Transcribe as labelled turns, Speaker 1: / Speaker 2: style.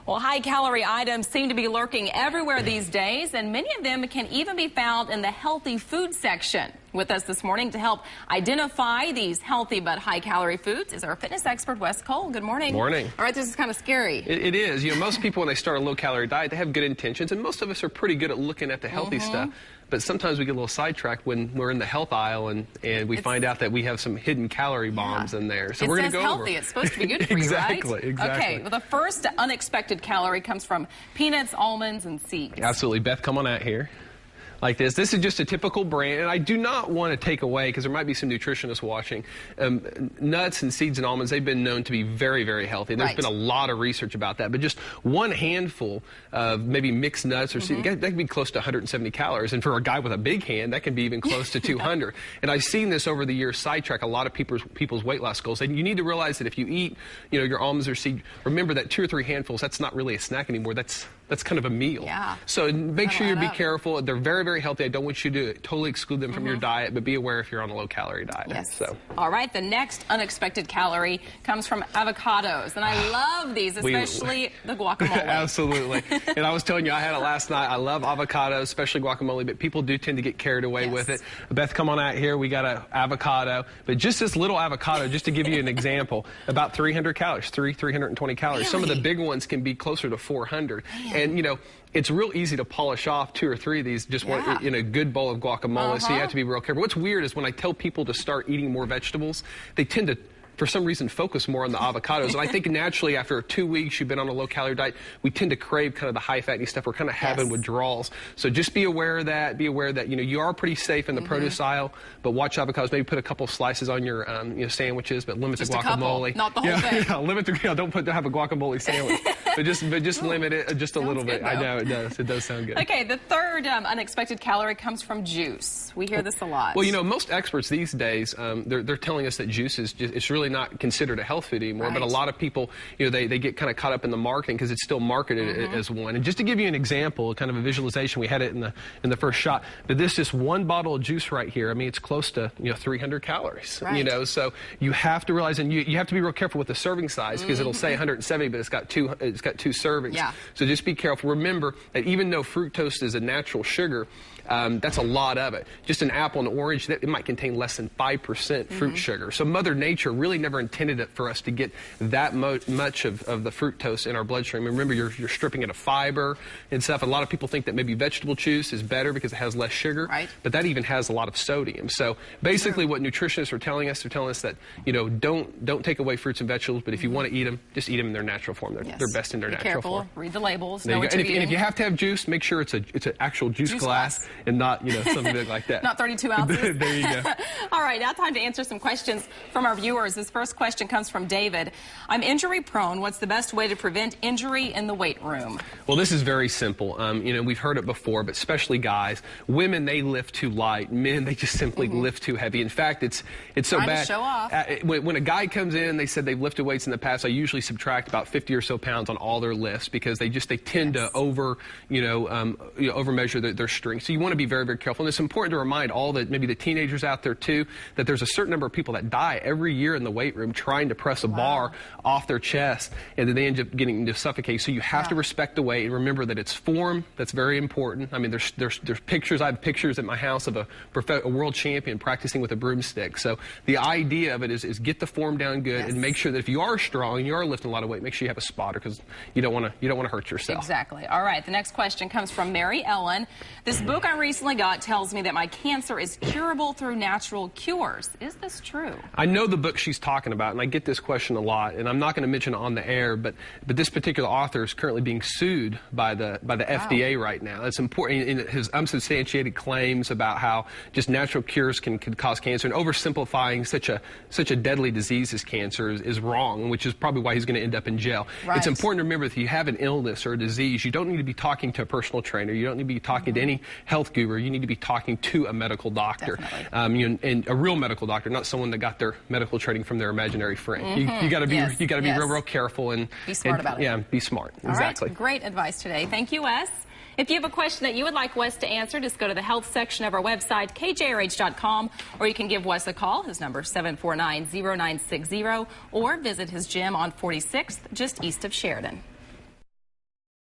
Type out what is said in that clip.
Speaker 1: Well, high-calorie items seem to be lurking everywhere these days, and many of them can even be found in the healthy food section. With us this morning to help identify these healthy but high-calorie foods is our fitness expert, Wes Cole. Good morning.
Speaker 2: Morning.
Speaker 1: All right, this is kind of scary.
Speaker 2: It is. You know, most people, when they start a low-calorie diet, they have good intentions, and most of us are pretty good at looking at the healthy stuff. But sometimes we get a little sidetracked when we're in the health aisle and we find out that we have some hidden calorie bombs in there. So we're going to go
Speaker 1: healthy.
Speaker 2: over.
Speaker 1: It's supposed to be good for you, right?
Speaker 2: Exactly.
Speaker 1: Okay, well, the first unexpected calorie comes from peanuts, almonds, and seeds.
Speaker 2: Absolutely. Beth, come on out here. Like this. This is just a typical brand, and I do not want to take away, because there might be some nutritionists watching, nuts and seeds and almonds, they've been known to be very, very healthy. There's been a lot of research about that, but just one handful of maybe mixed nuts or seeds, that can be close to 170 calories, and for a guy with a big hand, that can be even close to 200. And I've seen this over the years sidetrack a lot of people's weight loss goals. And you need to realize that if you eat, you know, your almonds or seeds, remember that 2 or 3 handfuls, that's not really a snack anymore. That's kind of a meal.
Speaker 1: Yeah.
Speaker 2: So make sure you be careful. They're very, very healthy. I don't want you to totally exclude them from your diet, but be aware if you're on a low-calorie diet.
Speaker 1: Yes.
Speaker 2: So.
Speaker 1: All right, the next unexpected calorie comes from avocados, and I love these, especially the guacamole.
Speaker 2: Absolutely. And I was telling you, I had it last night. I love avocados, especially guacamole, but people do tend to get carried away with it. Beth, come on out here. We got an avocado, but just this little avocado, just to give you an example, about 300 calories, 320 calories.
Speaker 1: Really?
Speaker 2: Some of the big ones can be closer to 400. And, you know, it's real easy to polish off 2 or 3 of these just in a good bowl of guacamole, so you have to be real careful. What's weird is when I tell people to start eating more vegetables, they tend to, for some reason, focus more on the avocados. And I think naturally, after 2 weeks you've been on a low-calorie diet, we tend to crave kind of the high-fatty stuff. We're kind of having withdrawals. So just be aware of that. Be aware that, you know, you are pretty safe in the produce aisle, but watch avocados. Maybe put a couple slices on your you know, sandwiches, but limit
Speaker 1: just
Speaker 2: the guacamole.
Speaker 1: A couple, not the whole thing.
Speaker 2: Yeah, limit the, don't have a guacamole sandwich. but just limit it just a little bit.
Speaker 1: Though.
Speaker 2: I know it does. It does sound good.
Speaker 1: Okay, the third unexpected calorie comes from juice. We hear this a lot.
Speaker 2: Well, you know, most experts these days, they're telling us that juice is just, it's really not considered a health food anymore, but a lot of people, you know, they get kind of caught up in the marketing because it's still marketed as one. And just to give you an example, kind of a visualization, we had it in the first shot, but this just one bottle of juice right here, I mean, it's close to, you know, 300 calories, you know, so you have to realize, and you have to be real careful with the serving size because it'll say 170, but it's got two servings.
Speaker 1: Yeah.
Speaker 2: So just be careful. Remember that even though fructose is a natural sugar, that's a lot of it. Just an apple and orange, it might contain less than 5% fruit sugar. So Mother Nature really never intended it for us to get that much of the fructose in our bloodstream. And remember, you're stripping it of fiber and stuff. A lot of people think that maybe vegetable juice is better because it has less sugar, but that even has a lot of sodium. So basically what nutritionists are telling us, they're telling us that, you know, don't take away fruits and vegetables, but if you want to eat them, just eat them in their natural form. They're best in their natural form.
Speaker 1: Read the labels.
Speaker 2: And if you have to have juice, make sure it's an actual juice glass. And not, you know, something like that.
Speaker 1: Not 32 ounces.
Speaker 2: There you go.
Speaker 1: All right, now time to answer some questions from our viewers. This first question comes from David. I'm injury prone. What's the best way to prevent injury in the weight room?
Speaker 2: Well, this is very simple. You know, we've heard it before, but especially guys. Women, they lift too light. Men, they just simply lift too heavy. In fact, it's so bad.
Speaker 1: To show off.
Speaker 2: When a guy comes in, they said they've lifted weights in the past, I usually subtract about 50 or so pounds on all their lifts because they tend to overmeasure their strength. So you want to be very, very careful. And it's important to remind maybe the teenagers out there too, that there's a certain number of people that die every year in the weight room trying to press a bar off their chest, and then they end up getting to suffocate. So you have to respect the weight and remember that it's form. That's very important. I mean, there's pictures. I have pictures at my house of a world champion practicing with a broomstick. So the idea of it is get the form down good and make sure that if you are strong and you are lifting a lot of weight, make sure you have a spotter because you don't want to hurt yourself.
Speaker 1: Exactly. All right. The next question comes from Mary Ellen. This book I recently got tells me that my cancer is curable through natural cures. Is this true?
Speaker 2: I know the book she's talking about, and I get this question a lot, and I'm not going to mention it on the air, but this particular author is currently being sued by the FDA right now. That's important in his unsubstantiated claims about how just natural cures can cause cancer, and oversimplifying such a deadly disease as cancer is wrong, which is probably why he's going to end up in jail. It's important to remember that if you have an illness or a disease, you don't need to be talking to a personal trainer. You don't need to be talking to any health guru. You need to be talking to a medical doctor, and a real medical doctor, not someone that got their medical training from their imaginary friend. You got to be real careful and
Speaker 1: be smart about it.
Speaker 2: Yeah, be smart.
Speaker 1: All
Speaker 2: exactly.
Speaker 1: Right. Great advice today. Thank you, Wes. If you have a question that you would like Wes to answer, just go to the health section of our website, kjrh.com, or you can give Wes a call. His number is 749-0960, or visit his gym on 46th, just east of Sheridan.